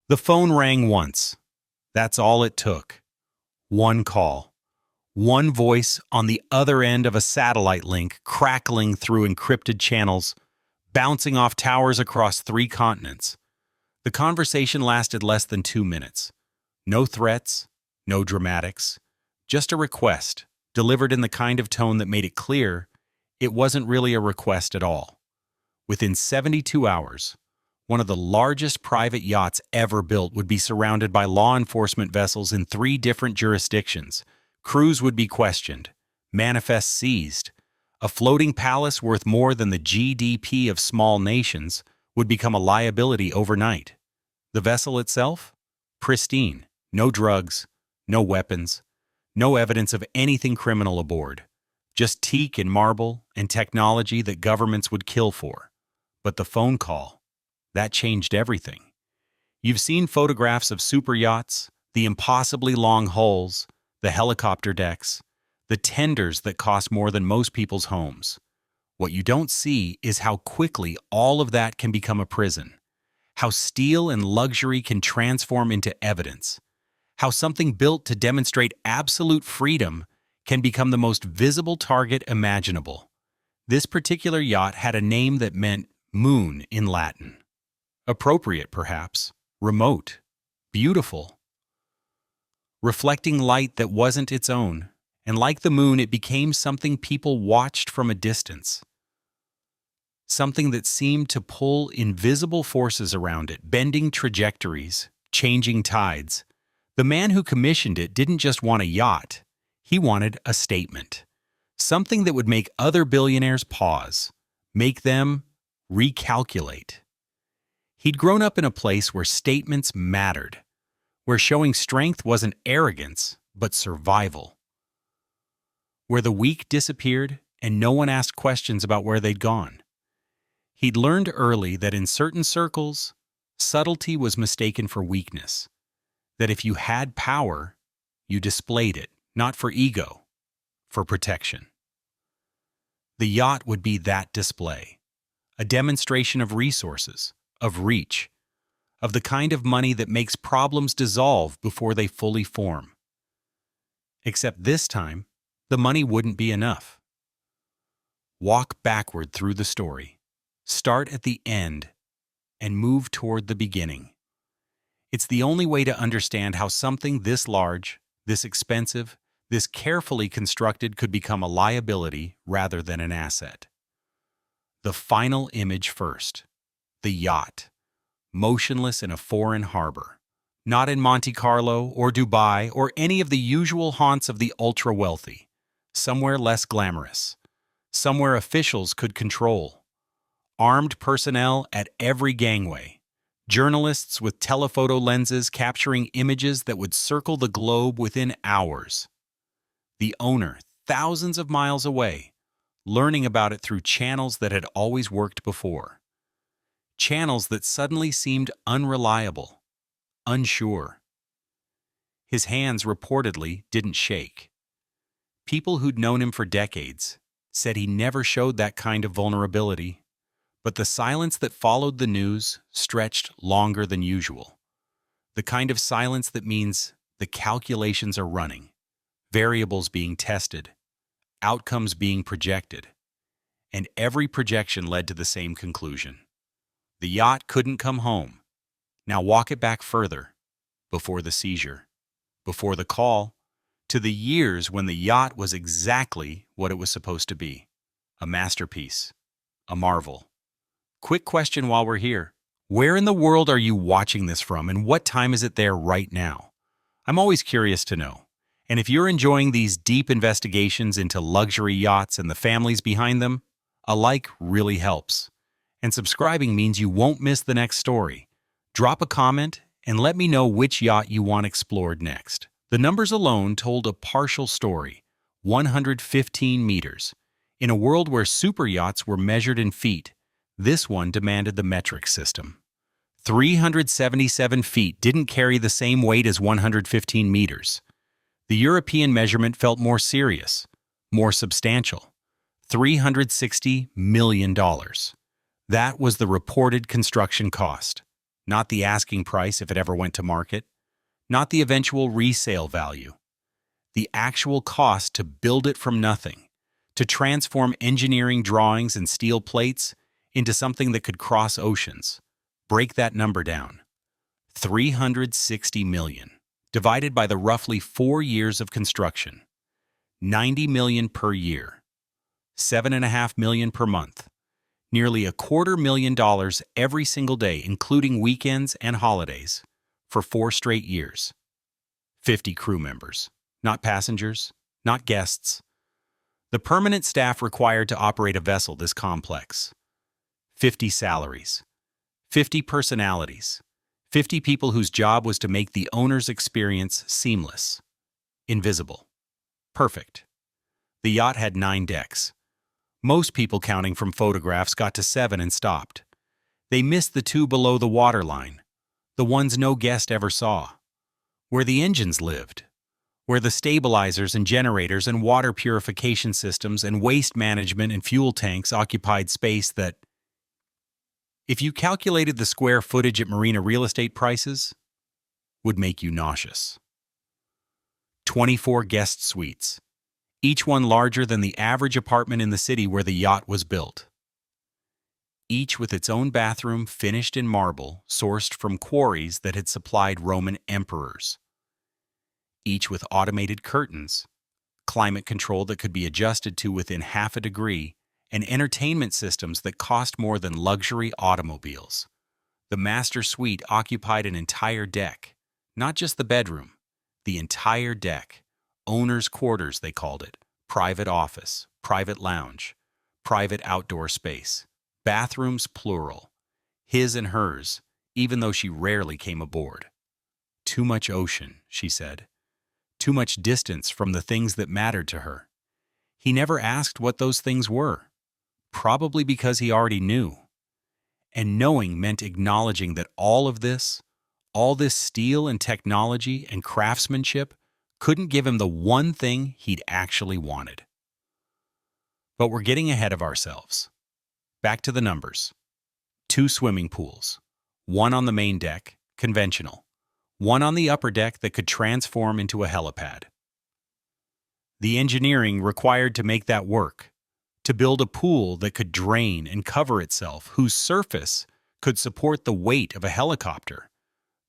The phone rang once. That's all it took. One call. One voice on the other end of a satellite link crackling through encrypted channels, bouncing off towers across 3 continents. The conversation lasted less than 2 minutes. No threats, no dramatics, just a request, delivered in the kind of tone that made it clear it wasn't really a request at all. Within 72 hours, one of the largest private yachts ever built would be surrounded by law enforcement vessels in 3 different jurisdictions. Crews would be questioned, manifests seized. A floating palace worth more than the GDP of small nations would become a liability overnight. The vessel itself? Pristine. No drugs, no weapons, no evidence of anything criminal aboard. Just teak and marble and technology that governments would kill for. But the phone call, that changed everything. You've seen photographs of superyachts, the impossibly long hulls, the helicopter decks, the tenders that cost more than most people's homes. What you don't see is how quickly all of that can become a prison, how steel and luxury can transform into evidence, how something built to demonstrate absolute freedom can become the most visible target imaginable. This particular yacht had a name that meant moon in Latin. Appropriate, perhaps, remote, beautiful, reflecting light that wasn't its own, and like the moon, it became something people watched from a distance. Something that seemed to pull invisible forces around it, bending trajectories, changing tides. The man who commissioned it didn't just want a yacht, he wanted a statement. Something that would make other billionaires pause, make them recalculate. He'd grown up in a place where statements mattered, where showing strength wasn't arrogance, but survival. Where the weak disappeared and no one asked questions about where they'd gone. He'd learned early that in certain circles, subtlety was mistaken for weakness. That if you had power, you displayed it, not for ego, for protection. The yacht would be that display, a demonstration of resources, of reach, of the kind of money that makes problems dissolve before they fully form. Except this time, the money wouldn't be enough. Walk backward through the story, start at the end, and move toward the beginning. It's the only way to understand how something this large, this expensive, this carefully constructed could become a liability rather than an asset. The final image first. The yacht, motionless in a foreign harbor, not in Monte Carlo or Dubai or any of the usual haunts of the ultra-wealthy, somewhere less glamorous, somewhere officials could control. Armed personnel at every gangway, journalists with telephoto lenses capturing images that would circle the globe within hours. The owner, thousands of miles away, learning about it through channels that had always worked before. Channels that suddenly seemed unreliable, unsure. His hands reportedly didn't shake. People who'd known him for decades said he never showed that kind of vulnerability. But the silence that followed the news stretched longer than usual. The kind of silence that means the calculations are running, variables being tested, outcomes being projected, and every projection led to the same conclusion. The yacht couldn't come home. Now walk it back further, before the seizure, before the call, to the years when the yacht was exactly what it was supposed to be, a masterpiece, a marvel. Quick question while we're here. Where in the world are you watching this from, and what time is it there right now? I'm always curious to know. And if you're enjoying these deep investigations into luxury yachts and the families behind them, a like really helps. And subscribing means you won't miss the next story. Drop a comment and let me know which yacht you want explored next. The numbers alone told a partial story, 115 meters. In a world where superyachts were measured in feet, this one demanded the metric system. 377 feet didn't carry the same weight as 115 meters. The European measurement felt more serious, more substantial. $360 million. That was the reported construction cost. Not the asking price if it ever went to market. Not the eventual resale value. The actual cost to build it from nothing, to transform engineering drawings and steel plates into something that could cross oceans. Break that number down. 360 million, divided by the roughly 4 years of construction. 90 million per year. 7.5 million per month. Nearly $250,000 every single day, including weekends and holidays, for 4 straight years. 50 crew members, not passengers, not guests. The permanent staff required to operate a vessel this complex. 50 salaries, 50 personalities, 50 people whose job was to make the owner's experience seamless, invisible, perfect. The yacht had 9 decks. Most people counting from photographs got to 7 and stopped. They missed the 2 below the waterline, the ones no guest ever saw, where the engines lived, where the stabilizers and generators and water purification systems and waste management and fuel tanks occupied space that, if you calculated the square footage at marina real estate prices, would make you nauseous. 24 guest suites, each one larger than the average apartment in the city where the yacht was built. Each with its own bathroom finished in marble sourced from quarries that had supplied Roman emperors. Each with automated curtains, climate control that could be adjusted to within half a degree, and entertainment systems that cost more than luxury automobiles. The master suite occupied an entire deck, not just the bedroom, the entire deck. Owner's quarters, they called it. Private office, private lounge, private outdoor space. Bathrooms plural. His and hers, even though she rarely came aboard. Too much ocean, she said. Too much distance from the things that mattered to her. He never asked what those things were. Probably because he already knew. And knowing meant acknowledging that all this steel and technology and craftsmanship, couldn't give him the one thing he'd actually wanted. But we're getting ahead of ourselves. Back to the numbers. 2 swimming pools. 1 on the main deck, conventional. 1 on the upper deck that could transform into a helipad. The engineering required to make that work, to build a pool that could drain and cover itself, whose surface could support the weight of a helicopter.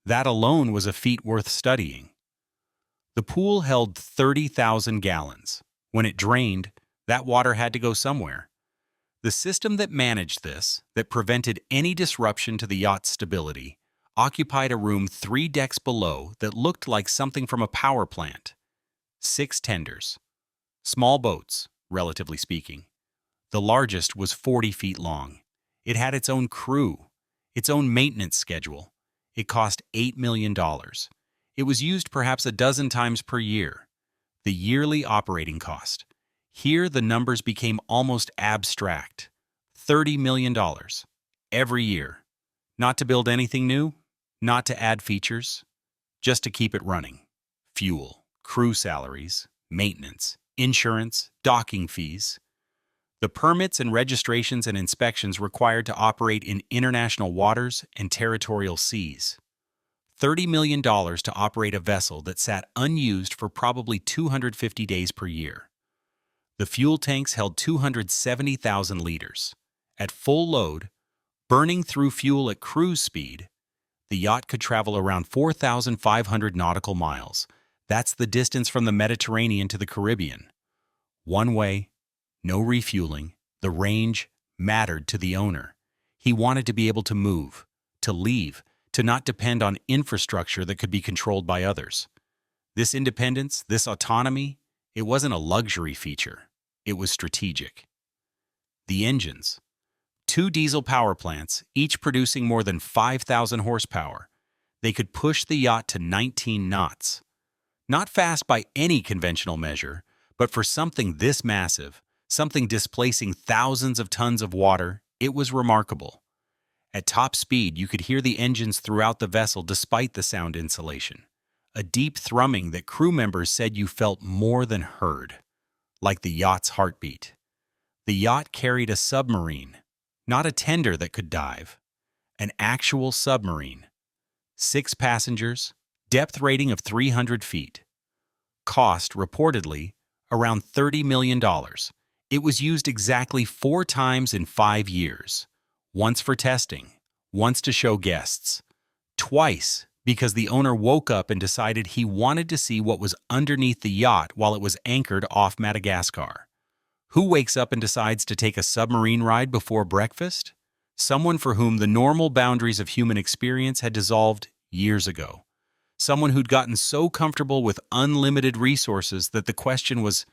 That alone was a feat worth studying. The pool held 30,000 gallons. When it drained, that water had to go somewhere. The system that managed this, that prevented any disruption to the yacht's stability, occupied a room 3 decks below that looked like something from a power plant. 6 tenders. Small boats, relatively speaking. The largest was 40 feet long. It had its own crew, its own maintenance schedule. It cost $8 million. It was used perhaps a dozen times per year. The yearly operating cost. Here the numbers became almost abstract. $30 million. Every year. Not to build anything new, not to add features, just to keep it running. Fuel, crew salaries, maintenance, insurance, docking fees. The permits and registrations and inspections required to operate in international waters and territorial seas. $30 million to operate a vessel that sat unused for probably 250 days per year. The fuel tanks held 270,000 liters. At full load, burning through fuel at cruise speed, the yacht could travel around 4,500 nautical miles. That's the distance from the Mediterranean to the Caribbean. One way, no refueling. The range mattered to the owner. He wanted to be able to move, to leave, to not depend on infrastructure that could be controlled by others. This independence, this autonomy, it wasn't a luxury feature. It was strategic. The engines. 2 diesel power plants, each producing more than 5,000 horsepower. They could push the yacht to 19 knots. Not fast by any conventional measure, but for something this massive, something displacing thousands of tons of water, it was remarkable. At top speed, you could hear the engines throughout the vessel despite the sound insulation. A deep thrumming that crew members said you felt more than heard, like the yacht's heartbeat. The yacht carried a submarine, not a tender that could dive, an actual submarine, 6 passengers, depth rating of 300 feet. Cost, reportedly, around $30 million. It was used exactly 4 times in 5 years. Once for testing, once to show guests, twice because the owner woke up and decided he wanted to see what was underneath the yacht while it was anchored off Madagascar. Who wakes up and decides to take a submarine ride before breakfast? Someone for whom the normal boundaries of human experience had dissolved years ago. Someone who'd gotten so comfortable with unlimited resources that the question was,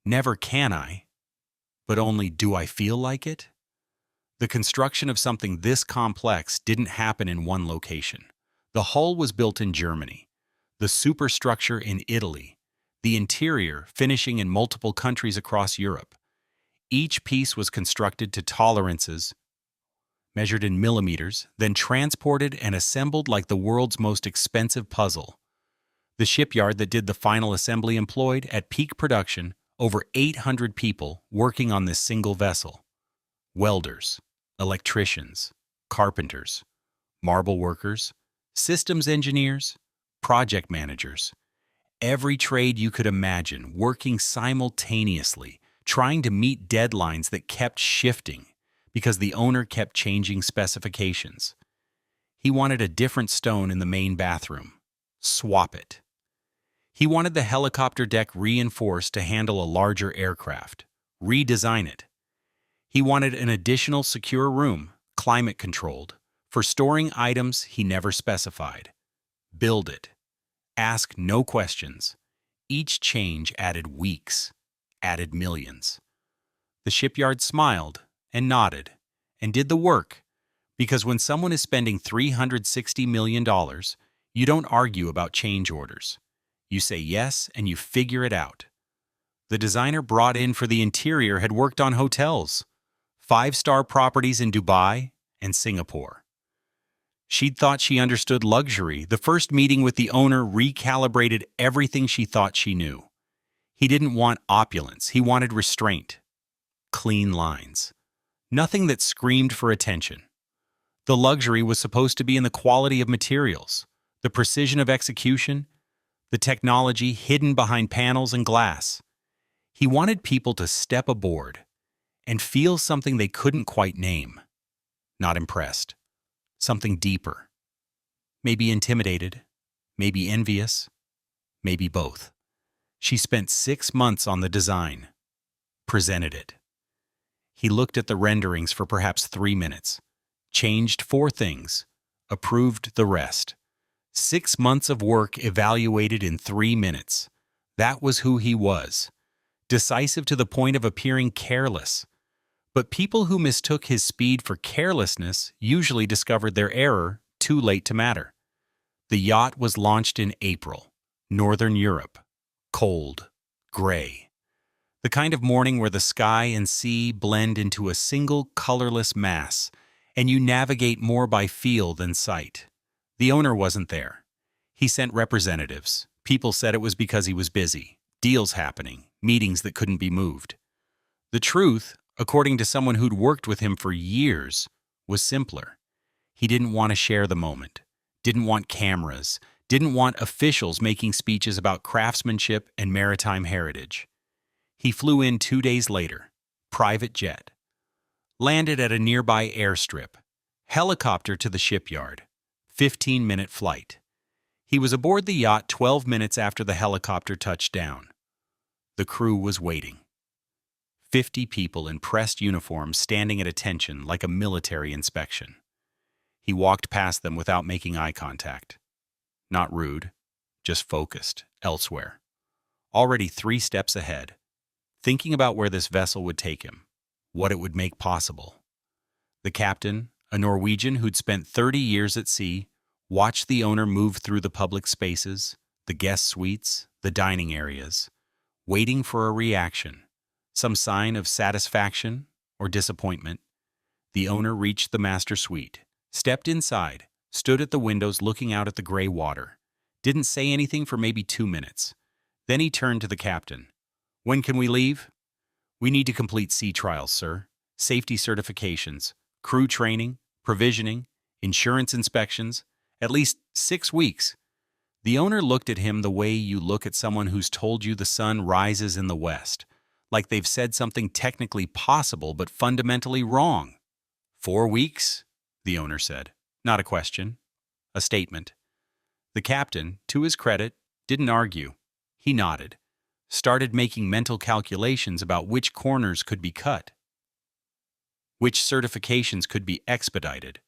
never can I, but only do I feel like it? The construction of something this complex didn't happen in one location. The hull was built in Germany, the superstructure in Italy, the interior finishing in multiple countries across Europe. Each piece was constructed to tolerances, measured in millimeters, then transported and assembled like the world's most expensive puzzle. The shipyard that did the final assembly employed, at peak production, over 800 people working on this single vessel. Welders, electricians, carpenters, marble workers, systems engineers, project managers. Every trade you could imagine working simultaneously, trying to meet deadlines that kept shifting because the owner kept changing specifications. He wanted a different stone in the main bathroom. Swap it. He wanted the helicopter deck reinforced to handle a larger aircraft. Redesign it. He wanted an additional secure room, climate-controlled, for storing items he never specified. Build it. Ask no questions. Each change added weeks, added millions. The shipyard smiled and nodded and did the work, because when someone is spending $360 million, you don't argue about change orders. You say yes and you figure it out. The designer brought in for the interior had worked on hotels, 5-star properties in Dubai and Singapore. She'd thought she understood luxury. The first meeting with the owner recalibrated everything she thought she knew. He didn't want opulence. He wanted restraint. Clean lines. Nothing that screamed for attention. The luxury was supposed to be in the quality of materials, the precision of execution, the technology hidden behind panels and glass. He wanted people to step aboard and feel something they couldn't quite name. Not impressed. Something deeper. Maybe intimidated, maybe envious, maybe both. She spent 6 months on the design, presented it. He looked at the renderings for perhaps 3 minutes, changed 4 things, approved the rest. 6 months of work evaluated in 3 minutes. That was who he was. Decisive to the point of appearing careless. But people who mistook his speed for carelessness usually discovered their error too late to matter. The yacht was launched in April, Northern Europe. Cold, gray. The kind of morning where the sky and sea blend into a single colorless mass, and you navigate more by feel than sight. The owner wasn't there. He sent representatives. People said it was because he was busy. Deals happening, meetings that couldn't be moved. The truth, according to someone who'd worked with him for years, was simpler. He didn't want to share the moment, didn't want cameras, didn't want officials making speeches about craftsmanship and maritime heritage. He flew in 2 days later, private jet, landed at a nearby airstrip, helicopter to the shipyard, 15-minute flight. He was aboard the yacht 12 minutes after the helicopter touched down. The crew was waiting. 50 people in pressed uniforms standing at attention like a military inspection. He walked past them without making eye contact. Not rude, just focused, elsewhere. Already 3 steps ahead, thinking about where this vessel would take him, what it would make possible. The captain, a Norwegian who'd spent 30 years at sea, watched the owner move through the public spaces, the guest suites, the dining areas, waiting for a reaction. Some sign of satisfaction or disappointment. The owner reached the master suite, stepped inside, stood at the windows looking out at the gray water. Didn't say anything for maybe 2 minutes. Then he turned to the captain. "When can we leave?" "We need to complete sea trials, sir. Safety certifications, crew training, provisioning, insurance inspections, At least 6 weeks. The owner looked at him the way you look at someone who's told you the sun rises in the west, like they've said something technically possible but fundamentally wrong. 4 weeks, the owner said. Not a question, a statement. The captain, to his credit, didn't argue. He nodded, started making mental calculations about which corners could be cut, which certifications could be expedited,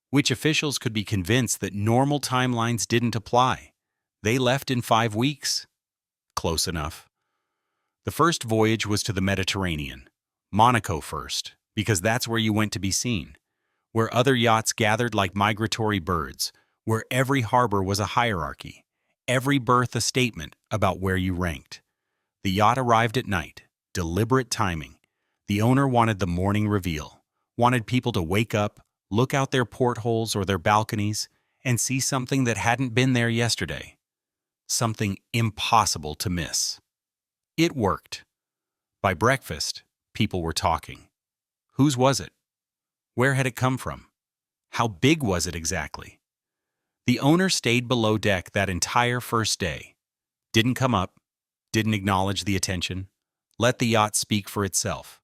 which officials could be convinced that normal timelines didn't apply. They left in 5 weeks. Close enough. The first voyage was to the Mediterranean. Monaco first, because that's where you went to be seen, where other yachts gathered like migratory birds, where every harbor was a hierarchy, every berth a statement about where you ranked. The yacht arrived at night, deliberate timing. The owner wanted the morning reveal, wanted people to wake up, look out their portholes or their balconies, and see something that hadn't been there yesterday. Something impossible to miss. It worked. By breakfast, people were talking. Whose was it? Where had it come from? How big was it exactly? The owner stayed below deck that entire first day. Didn't come up, didn't acknowledge the attention, let the yacht speak for itself.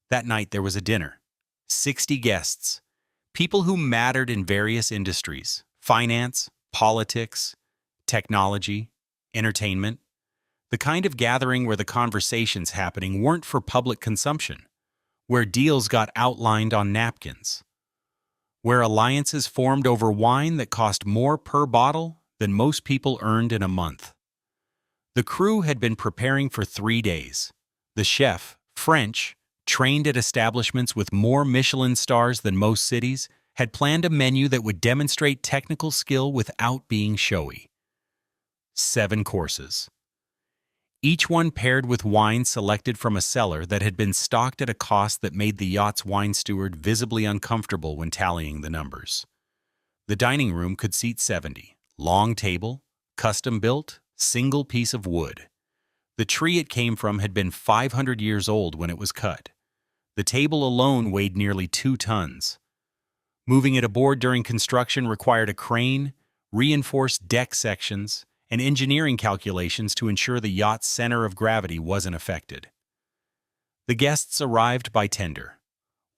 That night there was a dinner. 60 guests. People who mattered in various industries: finance, politics, technology, entertainment. The kind of gathering where the conversations happening weren't for public consumption, where deals got outlined on napkins, where alliances formed over wine that cost more per bottle than most people earned in a month. The crew had been preparing for 3 days. The chef, French, trained at establishments with more Michelin stars than most cities, had planned a menu that would demonstrate technical skill without being showy. 7 courses. Each one paired with wine selected from a cellar that had been stocked at a cost that made the yacht's wine steward visibly uncomfortable when tallying the numbers. The dining room could seat 70. Long table, custom-built, single piece of wood. The tree it came from had been 500 years old when it was cut. The table alone weighed nearly 2 tons. Moving it aboard during construction required a crane, reinforced deck sections, and engineering calculations to ensure the yacht's center of gravity wasn't affected. The guests arrived by tender,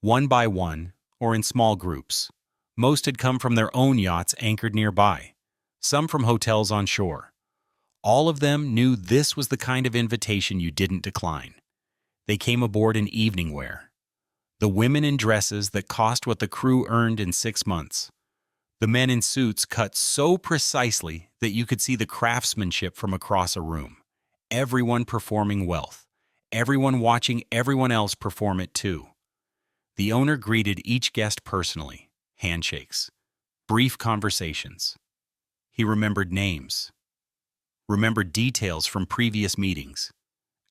one by one, or in small groups. Most had come from their own yachts anchored nearby, some from hotels on shore. All of them knew this was the kind of invitation you didn't decline. They came aboard in evening wear. The women in dresses that cost what the crew earned in 6 months. The men in suits cut so precisely that you could see the craftsmanship from across a room. Everyone performing wealth. Everyone watching everyone else perform it too. The owner greeted each guest personally. Handshakes. Brief conversations. He remembered names. Remembered details from previous meetings.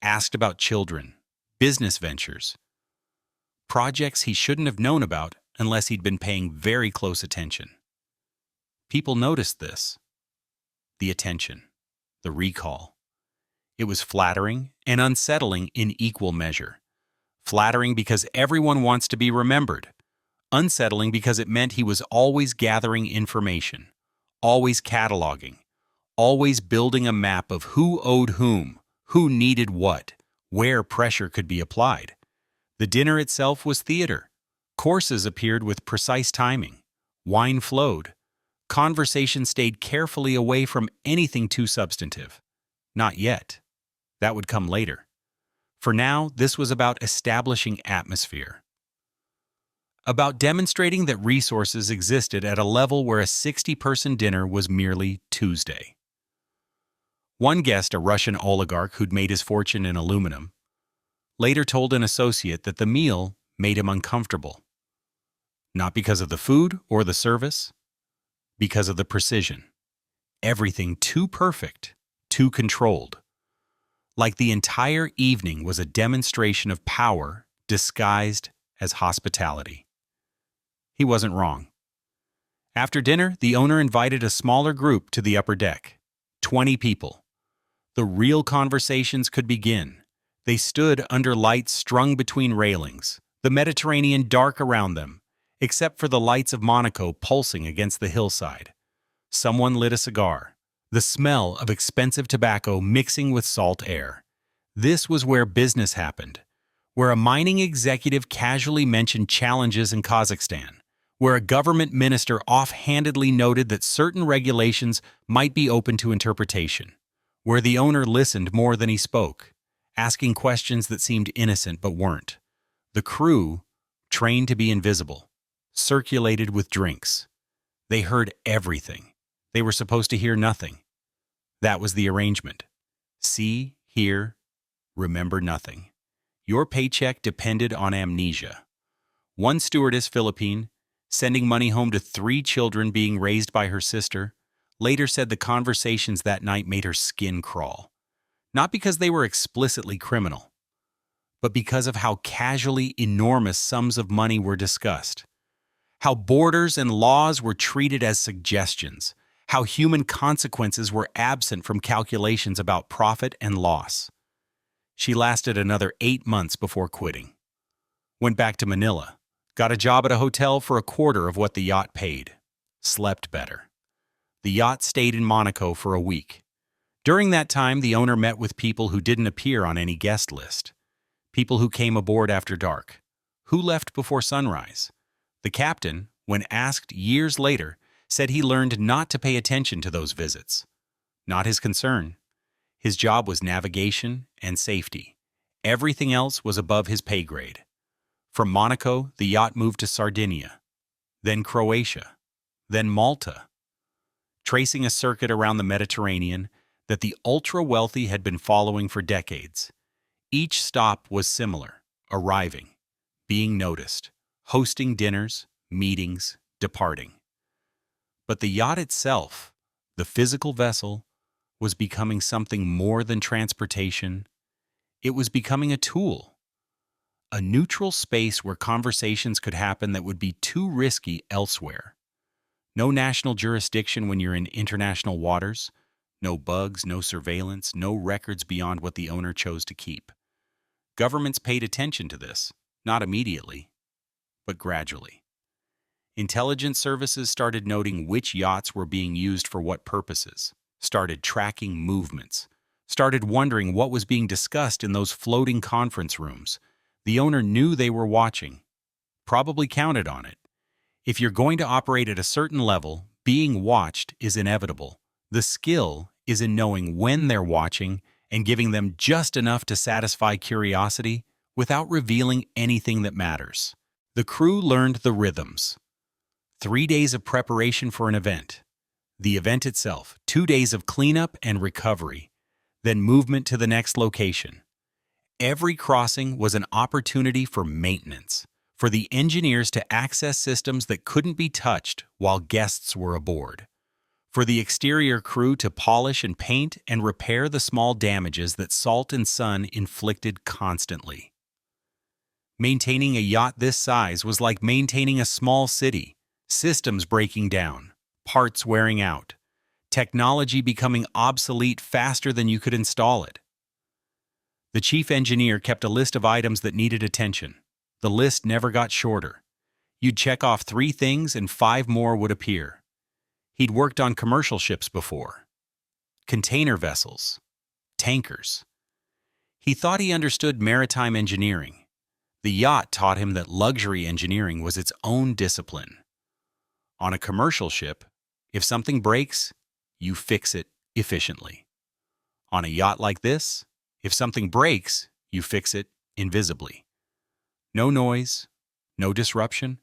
Asked about children. Business ventures. Projects he shouldn't have known about unless he'd been paying very close attention. People noticed this. The attention. The recall. It was flattering and unsettling in equal measure. Flattering because everyone wants to be remembered. Unsettling because it meant he was always gathering information, always cataloging, always building a map of who owed whom, who needed what, where pressure could be applied. The dinner itself was theater. Courses appeared with precise timing. Wine flowed. Conversation stayed carefully away from anything too substantive. Not yet. That would come later. For now, this was about establishing atmosphere. About demonstrating that resources existed at a level where a 60-person dinner was merely Tuesday. One guest, a Russian oligarch who'd made his fortune in aluminum, later told an associate that the meal made him uncomfortable. Not because of the food or the service, because of the precision. Everything too perfect, too controlled. Like the entire evening was a demonstration of power disguised as hospitality. He wasn't wrong. After dinner, the owner invited a smaller group to the upper deck. 20 people. The real conversations could begin. They stood under lights strung between railings, the Mediterranean dark around them, except for the lights of Monaco pulsing against the hillside. Someone lit a cigar, the smell of expensive tobacco mixing with salt air. This was where business happened, where a mining executive casually mentioned challenges in Kazakhstan, where a government minister offhandedly noted that certain regulations might be open to interpretation, where the owner listened more than he spoke, asking questions that seemed innocent but weren't. The crew, trained to be invisible, circulated with drinks. They heard everything. They were supposed to hear nothing. That was the arrangement. See, hear, remember nothing. Your paycheck depended on amnesia. One stewardess, Philippine, sending money home to 3 children being raised by her sister, later said the conversations that night made her skin crawl. Not because they were explicitly criminal, but because of how casually enormous sums of money were discussed. How borders and laws were treated as suggestions. How human consequences were absent from calculations about profit and loss. She lasted another 8 months before quitting. Went back to Manila. Got a job at a hotel for a quarter of what the yacht paid. Slept better. The yacht stayed in Monaco for a week. During that time, the owner met with people who didn't appear on any guest list. People who came aboard after dark. Who left before sunrise. The captain, when asked years later, said he learned not to pay attention to those visits. Not his concern. His job was navigation and safety. Everything else was above his pay grade. From Monaco, the yacht moved to Sardinia, then Croatia, then Malta, tracing a circuit around the Mediterranean that the ultra-wealthy had been following for decades. Each stop was similar: arriving, being noticed, hosting dinners, meetings, departing. But the yacht itself, the physical vessel, was becoming something more than transportation. It was becoming a tool. A neutral space where conversations could happen that would be too risky elsewhere. No national jurisdiction when you're in international waters. No bugs, no surveillance, no records beyond what the owner chose to keep. Governments paid attention to this, not immediately, but gradually. Intelligence services started noting which yachts were being used for what purposes, started tracking movements, started wondering what was being discussed in those floating conference rooms. The owner knew they were watching, probably counted on it. If you're going to operate at a certain level, being watched is inevitable. The skill is in knowing when they're watching and giving them just enough to satisfy curiosity without revealing anything that matters. The crew learned the rhythms. 3 days of preparation for an event. The event itself, 2 days of cleanup and recovery, then movement to the next location. Every crossing was an opportunity for maintenance, for the engineers to access systems that couldn't be touched while guests were aboard, for the exterior crew to polish and paint and repair the small damages that salt and sun inflicted constantly. Maintaining a yacht this size was like maintaining a small city, systems breaking down, parts wearing out, technology becoming obsolete faster than you could install it. The chief engineer kept a list of items that needed attention. The list never got shorter. You'd check off 3 things and 5 more would appear. He'd worked on commercial ships before. Container vessels. Tankers. He thought he understood maritime engineering. The yacht taught him that luxury engineering was its own discipline. On a commercial ship, if something breaks, you fix it efficiently. On a yacht like this, if something breaks, you fix it invisibly. No noise, no disruption.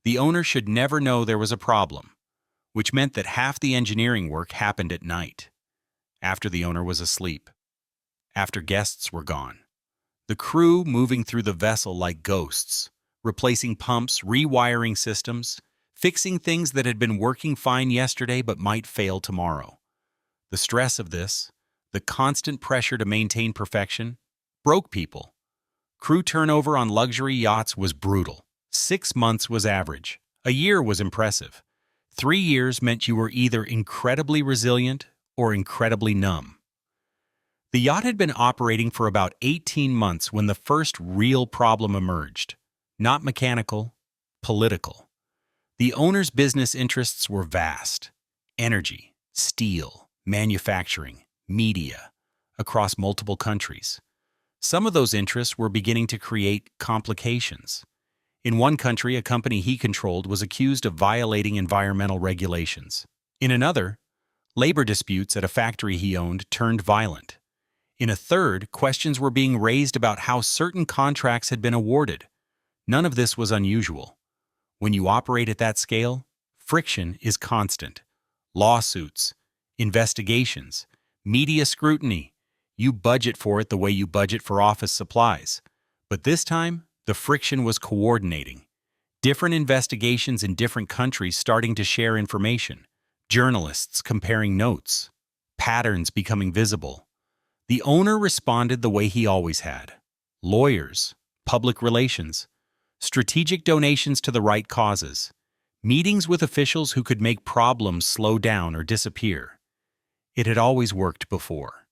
The owner should never know there was a problem, which meant that half the engineering work happened at night, after the owner was asleep, after guests were gone. The crew moving through the vessel like ghosts, replacing pumps, rewiring systems, fixing things that had been working fine yesterday but might fail tomorrow. The stress of this, the constant pressure to maintain perfection, broke people. Crew turnover on luxury yachts was brutal. 6 months was average. A year was impressive. 3 years meant you were either incredibly resilient or incredibly numb. The yacht had been operating for about 18 months when the first real problem emerged. Not mechanical, political. The owner's business interests were vast. energy, steel, manufacturing, media, across multiple countries. Some of those interests were beginning to create complications. In one country, a company he controlled was accused of violating environmental regulations. In another, labor disputes at a factory he owned turned violent. In a third, questions were being raised about how certain contracts had been awarded. None of this was unusual. When you operate at that scale, friction is constant. Lawsuits, investigations, media scrutiny. You budget for it the way you budget for office supplies. But this time, the friction was coordinating. Different investigations in different countries starting to share information. Journalists comparing notes. Patterns becoming visible. The owner responded the way he always had. Lawyers, public relations, strategic donations to the right causes, meetings with officials who could make problems slow down or disappear. It had always worked before.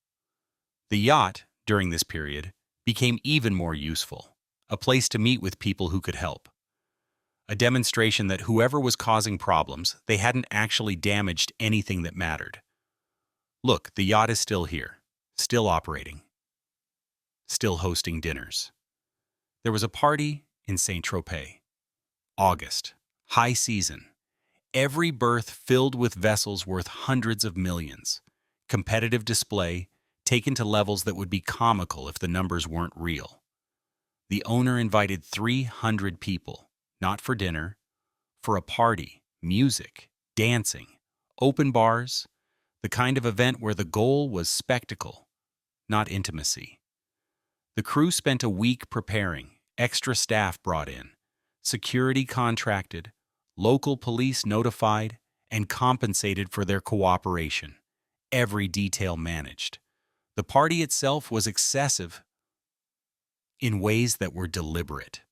The yacht, during this period, became even more useful, a place to meet with people who could help. A demonstration that whoever was causing problems, they hadn't actually damaged anything that mattered. Look, the yacht is still here, still operating, still hosting dinners. There was a party in Saint-Tropez. August, high season. Every berth filled with vessels worth hundreds of millions. Competitive display, taken to levels that would be comical if the numbers weren't real. The owner invited 300 people, not for dinner, for a party, music, dancing, open bars, the kind of event where the goal was spectacle, not intimacy. The crew spent a week preparing, extra staff brought in, security contracted, local police notified, and compensated for their cooperation. Every detail managed. The party itself was excessive in ways that were deliberate.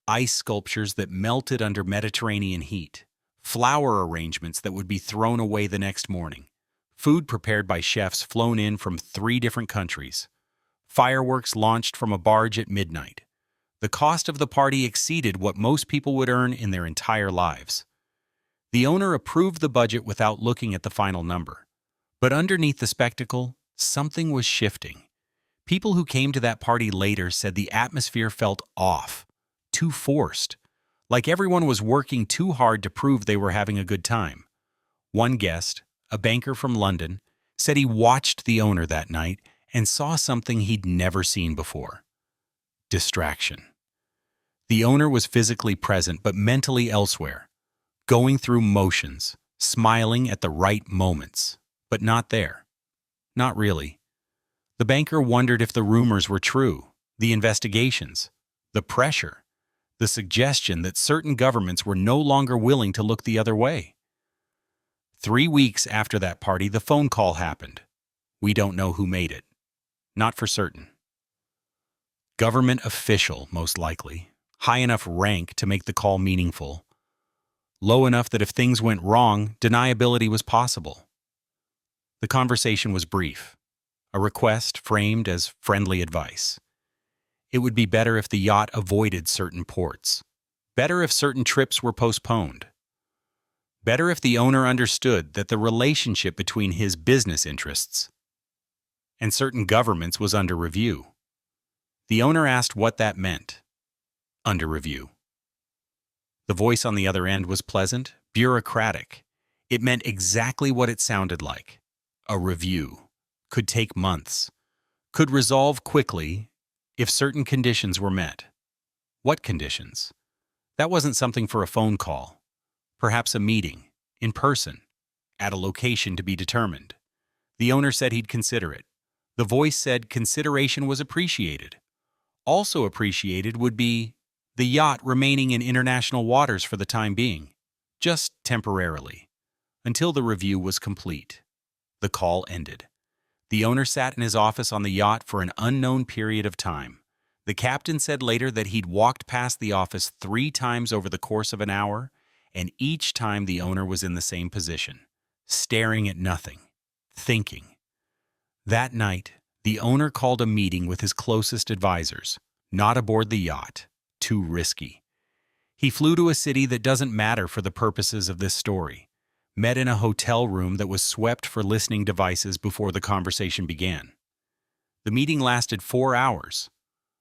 Ice sculptures that melted under Mediterranean heat, flower arrangements that would be thrown away the next morning, food prepared by chefs flown in from 3 different countries, fireworks launched from a barge at midnight. The cost of the party exceeded what most people would earn in their entire lives. The owner approved the budget without looking at the final number. But underneath the spectacle, something was shifting. People who came to that party later said the atmosphere felt off, too forced, like everyone was working too hard to prove they were having a good time. One guest, a banker from London, said he watched the owner that night and saw something he'd never seen before. Distraction. The owner was physically present but mentally elsewhere, going through motions, smiling at the right moments, but not there. Not really. The banker wondered if the rumors were true, the investigations, the pressure, the suggestion that certain governments were no longer willing to look the other way. 3 weeks after that party, the phone call happened. We don't know who made it. Not for certain. Government official, most likely. High enough rank to make the call meaningful. Low enough that if things went wrong, deniability was possible. The conversation was brief. A request framed as friendly advice. It would be better if the yacht avoided certain ports. Better if certain trips were postponed. Better if the owner understood that the relationship between his business interests and certain governments was under review. The owner asked what that meant. Under review. The voice on the other end was pleasant, bureaucratic. It meant exactly what it sounded like. A review. Could take months. Could resolve quickly if certain conditions were met. What conditions? That wasn't something for a phone call. Perhaps a meeting, in person, at a location to be determined. The owner said he'd consider it. The voice said consideration was appreciated. Also appreciated would be the yacht remaining in international waters for the time being, just temporarily, until the review was complete. The call ended. The owner sat in his office on the yacht for an unknown period of time. The captain said later that he'd walked past the office 3 times over the course of an hour, and each time the owner was in the same position, staring at nothing, thinking. That night, the owner called a meeting with his closest advisors, not aboard the yacht. Too risky. He flew to a city that doesn't matter for the purposes of this story. met in a hotel room that was swept for listening devices before the conversation began. The meeting lasted 4 hours.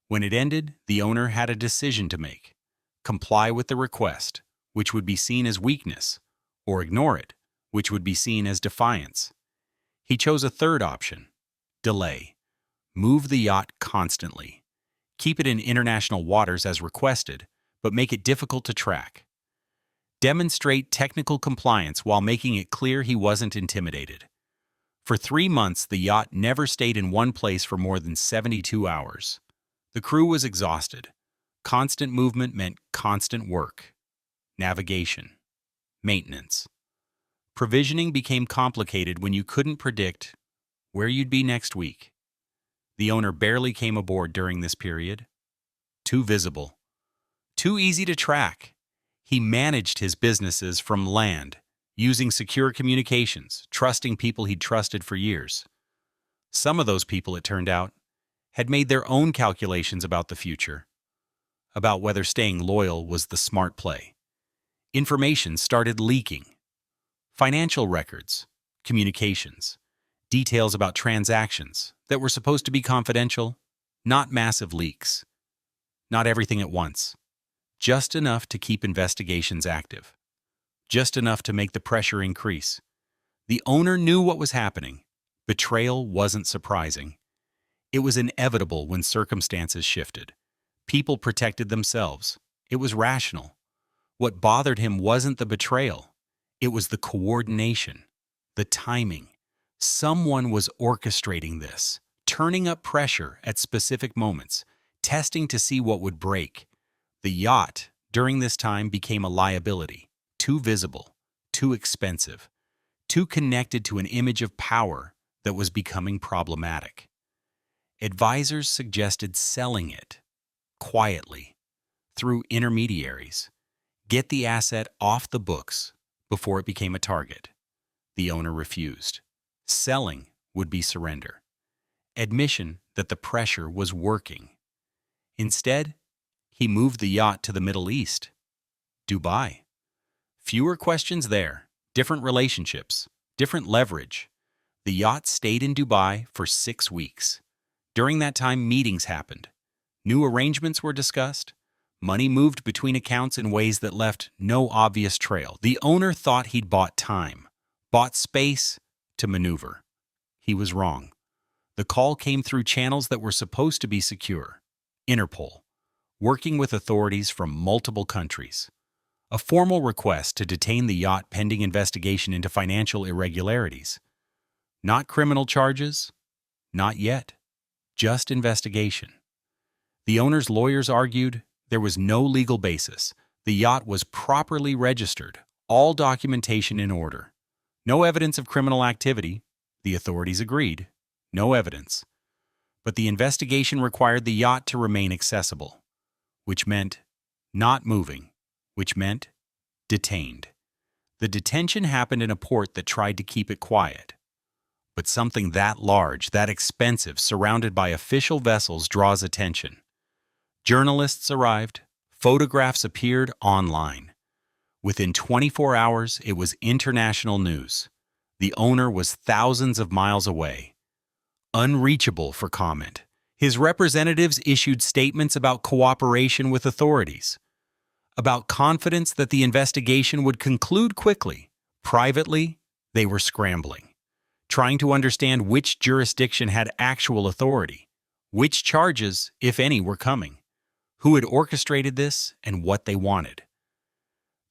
When it ended, the owner had a decision to make: comply with the request, which would be seen as weakness, or ignore it, which would be seen as defiance. He chose a third option: delay. Move the yacht constantly. Keep it in international waters as requested, but make it difficult to track. Demonstrate technical compliance while making it clear he wasn't intimidated. For 3 months, the yacht never stayed in one place for more than 72 hours. The crew was exhausted. Constant movement meant constant work. Navigation. Maintenance. Provisioning became complicated when you couldn't predict where you'd be next week. The owner barely came aboard during this period. Too visible. Too easy to track. He managed his businesses from land, using secure communications, trusting people he'd trusted for years. Some of those people, it turned out, had made their own calculations about the future, about whether staying loyal was the smart play. Information started leaking. Financial records, communications, details about transactions that were supposed to be confidential, not massive leaks. Not everything at once. Just enough to keep investigations active. Just enough to make the pressure increase. The owner knew what was happening. Betrayal wasn't surprising. It was inevitable when circumstances shifted. People protected themselves. It was rational. What bothered him wasn't the betrayal. It was the coordination, the timing. Someone was orchestrating this, turning up pressure at specific moments, testing to see what would break. The yacht, during this time, became a liability, too visible, too expensive, too connected to an image of power that was becoming problematic. Advisors suggested selling it, quietly, through intermediaries. Get the asset off the books before it became a target. The owner refused. Selling would be surrender. Admission that the pressure was working. Instead, he moved the yacht to the Middle East, Dubai. Fewer questions there, different relationships, different leverage. The yacht stayed in Dubai for 6 weeks. During that time, meetings happened. New arrangements were discussed. Money moved between accounts in ways that left no obvious trail. The owner thought he'd bought time, bought space to maneuver. He was wrong. The call came through channels that were supposed to be secure. Interpol, working with authorities from multiple countries. A formal request to detain the yacht pending investigation into financial irregularities. Not criminal charges, not yet, just investigation. The owner's lawyers argued there was no legal basis. The yacht was properly registered, all documentation in order. No evidence of criminal activity. The authorities agreed. No evidence. But the investigation required the yacht to remain accessible, which meant not moving, which meant detained. The detention happened in a port that tried to keep it quiet. But something that large, that expensive, surrounded by official vessels draws attention. Journalists arrived. Photographs appeared online. Within 24 hours, it was international news. The owner was thousands of miles away, unreachable for comment. His representatives issued statements about cooperation with authorities, about confidence that the investigation would conclude quickly. Privately, they were scrambling, trying to understand which jurisdiction had actual authority, which charges, if any, were coming, who had orchestrated this, and what they wanted.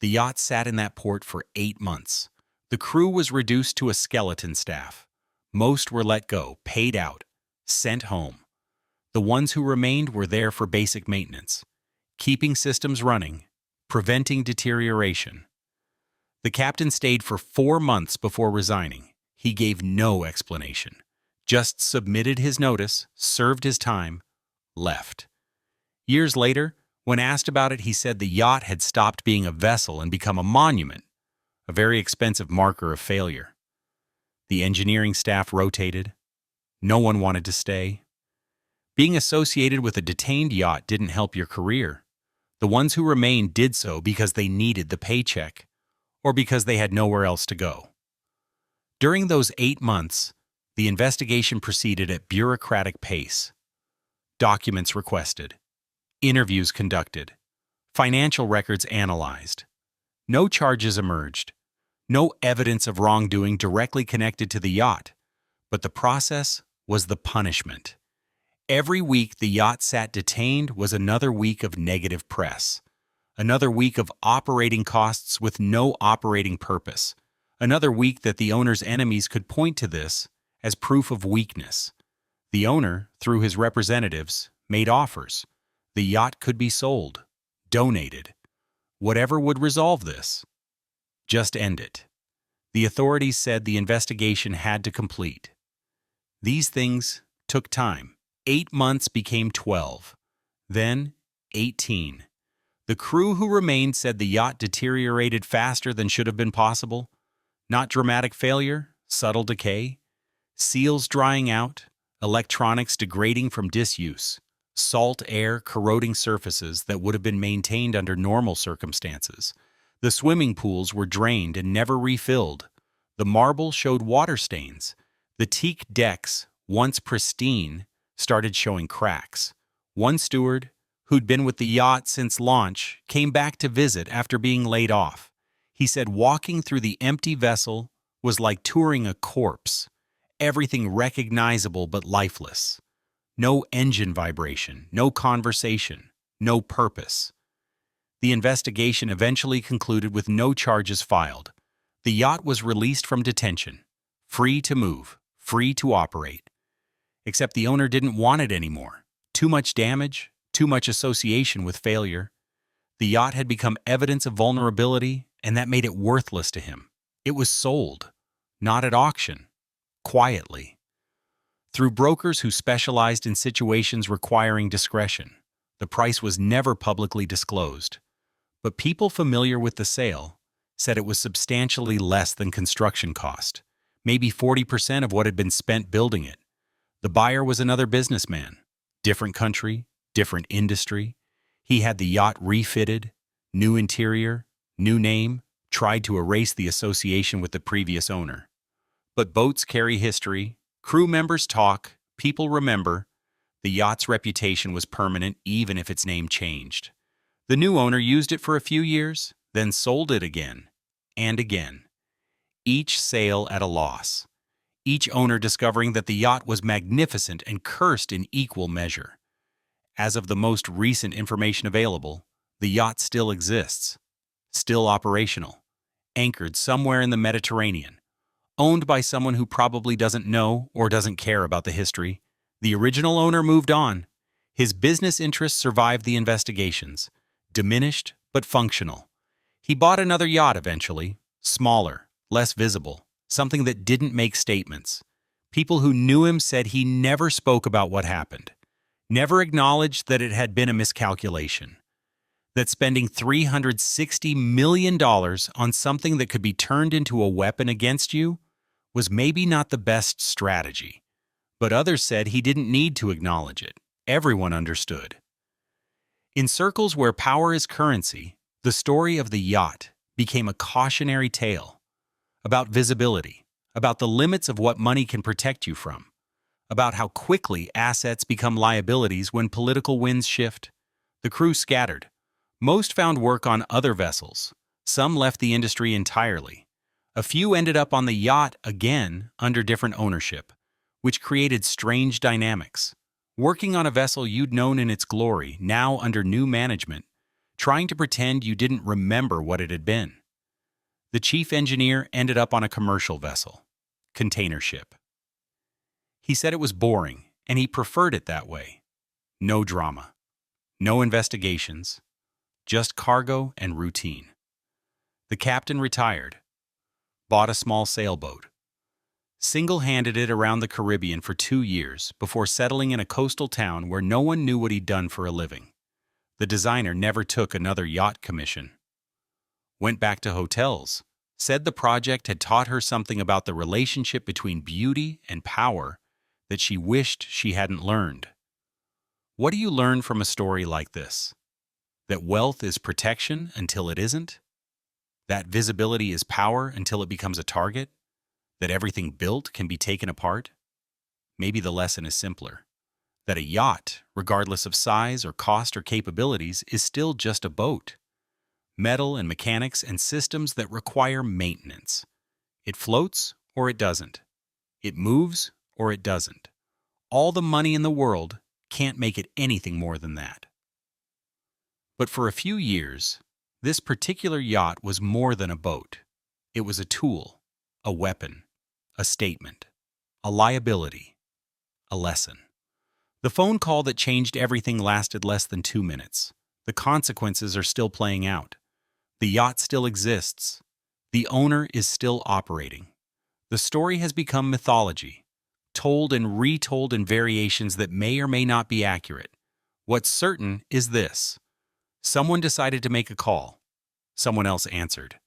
The yacht sat in that port for 8 months. The crew was reduced to a skeleton staff. Most were let go, paid out, sent home. The ones who remained were there for basic maintenance, keeping systems running, preventing deterioration. The captain stayed for 4 months before resigning. He gave no explanation, just submitted his notice, served his time, left. Years later, when asked about it, he said the yacht had stopped being a vessel and become a monument, a very expensive marker of failure. The engineering staff rotated. No one wanted to stay. Being associated with a detained yacht didn't help your career. The ones who remained did so because they needed the paycheck, or because they had nowhere else to go. During those 8 months, the investigation proceeded at bureaucratic pace. Documents requested, interviews conducted, financial records analyzed. No charges emerged, no evidence of wrongdoing directly connected to the yacht, but the process was the punishment. Every week the yacht sat detained was another week of negative press, another week of operating costs with no operating purpose, another week that the owner's enemies could point to this as proof of weakness. The owner, through his representatives, made offers. The yacht could be sold, donated. Whatever would resolve this. Just end it. The authorities said the investigation had to complete. These things took time. 8 months became 12. Then 18. The crew who remained said the yacht deteriorated faster than should have been possible. Not dramatic failure, subtle decay. Seals drying out, electronics degrading from disuse, salt air corroding surfaces that would have been maintained under normal circumstances. The swimming pools were drained and never refilled. The marble showed water stains. The teak decks, once pristine, started showing cracks. One steward, who'd been with the yacht since launch, came back to visit after being laid off. He said walking through the empty vessel was like touring a corpse. Everything recognizable but lifeless. No engine vibration, no conversation, no purpose. The investigation eventually concluded with no charges filed. The yacht was released from detention, free to move, free to operate. Except the owner didn't want it anymore. Too much damage, too much association with failure. The yacht had become evidence of vulnerability, and that made it worthless to him. It was sold, not at auction. Quietly, through brokers who specialized in situations requiring discretion. The price was never publicly disclosed, but people familiar with the sale said it was substantially less than construction cost, maybe 40% of what had been spent building it. The buyer was another businessman, different country, different industry. He had the yacht refitted, new interior, new name, tried to erase the association with the previous owner. But boats carry history, crew members talk, people remember. The yacht's reputation was permanent even if its name changed. The new owner used it for a few years, then sold it again and again. Each sale at a loss. Each owner discovering that the yacht was magnificent and cursed in equal measure. As of the most recent information available, the yacht still exists, still operational, anchored somewhere in the Mediterranean. Owned by someone who probably doesn't know or doesn't care about the history. The original owner moved on. His business interests survived the investigations, diminished but functional. He bought another yacht eventually, smaller, less visible, something that didn't make statements. People who knew him said he never spoke about what happened, never acknowledged that it had been a miscalculation, that spending $360 million on something that could be turned into a weapon against you was maybe not the best strategy, but others said he didn't need to acknowledge it. Everyone understood. In circles where power is currency, the story of the yacht became a cautionary tale about visibility, about the limits of what money can protect you from, about how quickly assets become liabilities when political winds shift. The crew scattered. Most found work on other vessels. Some left the industry entirely. A few ended up on the yacht again under different ownership, which created strange dynamics. Working on a vessel you'd known in its glory, now under new management, trying to pretend you didn't remember what it had been. The chief engineer ended up on a commercial vessel, container ship. He said it was boring, and he preferred it that way. No drama, no investigations, just cargo and routine. The captain retired, bought a small sailboat, single-handed it around the Caribbean for 2 years before settling in a coastal town where no one knew what he'd done for a living. The designer never took another yacht commission. Went back to hotels, said the project had taught her something about the relationship between beauty and power that she wished she hadn't learned. What do you learn from a story like this? That wealth is protection until it isn't? That visibility is power until it becomes a target? That everything built can be taken apart? Maybe the lesson is simpler. That a yacht, regardless of size or cost or capabilities, is still just a boat. Metal and mechanics and systems that require maintenance. It floats or it doesn't. It moves or it doesn't. All the money in the world can't make it anything more than that. But for a few years, this particular yacht was more than a boat. It was a tool, a weapon, a statement, a liability, a lesson. The phone call that changed everything lasted less than 2 minutes. The consequences are still playing out. The yacht still exists. The owner is still operating. The story has become mythology, told and retold in variations that may or may not be accurate. What's certain is this. Someone decided to make a call. Someone else answered.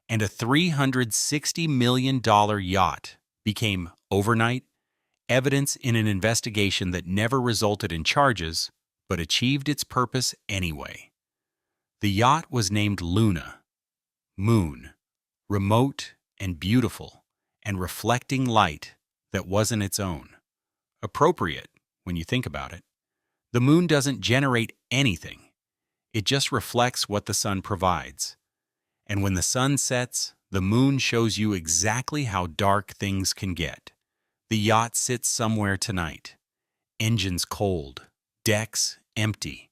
And a $360 million yacht became, overnight, evidence in an investigation that never resulted in charges, but achieved its purpose anyway. The yacht was named Luna, moon, remote and beautiful, and reflecting light that wasn't its own. Appropriate, when you think about it. The moon doesn't generate anything. It just reflects what the sun provides. And when the sun sets, the moon shows you exactly how dark things can get. The yacht sits somewhere tonight. Engines cold, decks empty.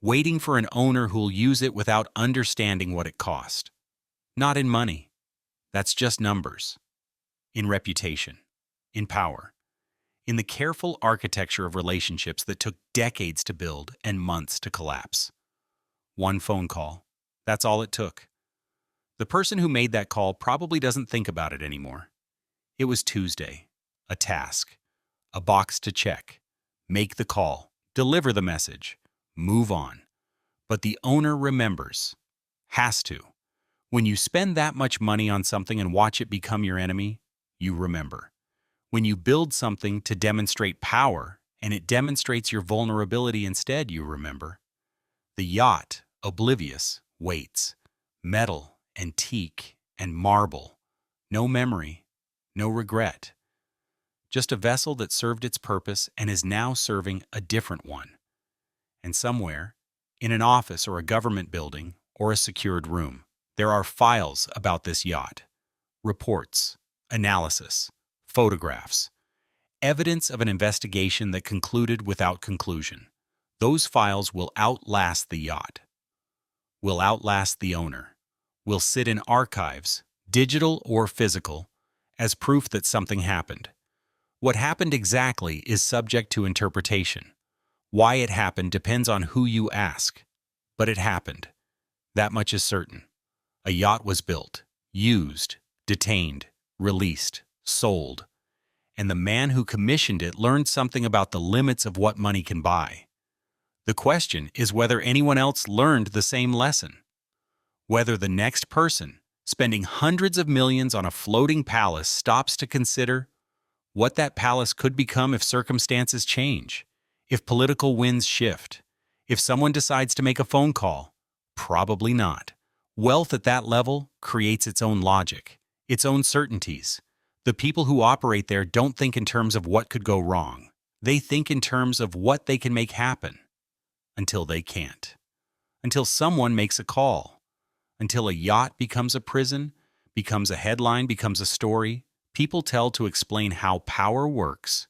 Waiting for an owner who'll use it without understanding what it cost. Not in money. That's just numbers. In reputation. In power. In the careful architecture of relationships that took decades to build and months to collapse. One phone call. That's all it took. The person who made that call probably doesn't think about it anymore. It was Tuesday. A task. A box to check. Make the call. Deliver the message. Move on. But the owner remembers. Has to. When you spend that much money on something and watch it become your enemy, you remember. When you build something to demonstrate power and it demonstrates your vulnerability instead, you remember. The yacht, oblivious, waits. Metal, antique, and marble. No memory, no regret. Just a vessel that served its purpose and is now serving a different one. And somewhere, in an office or a government building or a secured room, there are files about this yacht. Reports, analysis, photographs, evidence of an investigation that concluded without conclusion. Those files will outlast the yacht, will outlast the owner, will sit in archives, digital or physical, as proof that something happened. What happened exactly is subject to interpretation. Why it happened depends on who you ask. But it happened. That much is certain. A yacht was built, used, detained, released, sold. And the man who commissioned it learned something about the limits of what money can buy. The question is whether anyone else learned the same lesson. Whether the next person, spending hundreds of millions on a floating palace, stops to consider what that palace could become if circumstances change, if political winds shift, if someone decides to make a phone call. Probably not. Wealth at that level creates its own logic, its own certainties. The people who operate there don't think in terms of what could go wrong. They think in terms of what they can make happen. Until they can't. Until someone makes a call. Until a yacht becomes a prison, becomes a headline, becomes a story, people tell to explain how power works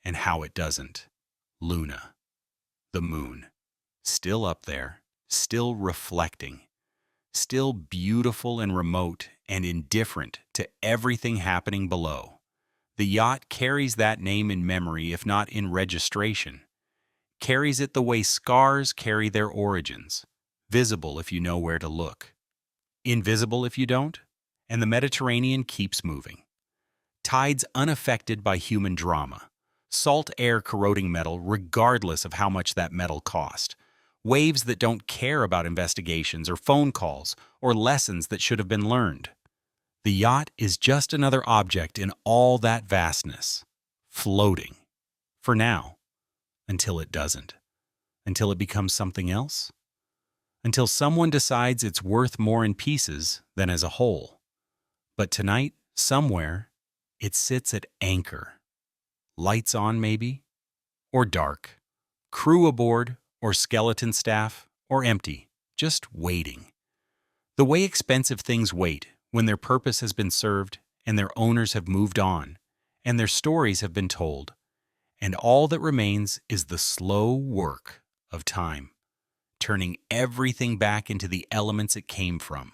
and how it doesn't. Luna, the moon, still up there, still reflecting, still beautiful and remote and indifferent to everything happening below. The yacht carries that name in memory, if not in registration. Carries it the way scars carry their origins, visible if you know where to look, invisible if you don't, and the Mediterranean keeps moving. Tides unaffected by human drama, salt air corroding metal regardless of how much that metal cost, waves that don't care about investigations or phone calls or lessons that should have been learned. The yacht is just another object in all that vastness, floating, for now. Until it doesn't. Until it becomes something else? until someone decides it's worth more in pieces than as a whole. But tonight, somewhere, it sits at anchor. Lights on, maybe? Or dark. Crew aboard, or skeleton staff, or empty, just waiting. The way expensive things wait when their purpose has been served and their owners have moved on, and their stories have been told, and all that remains is the slow work of time, turning everything back into the elements it came from.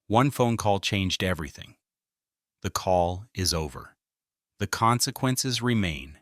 One phone call changed everything. The call is over. The consequences remain,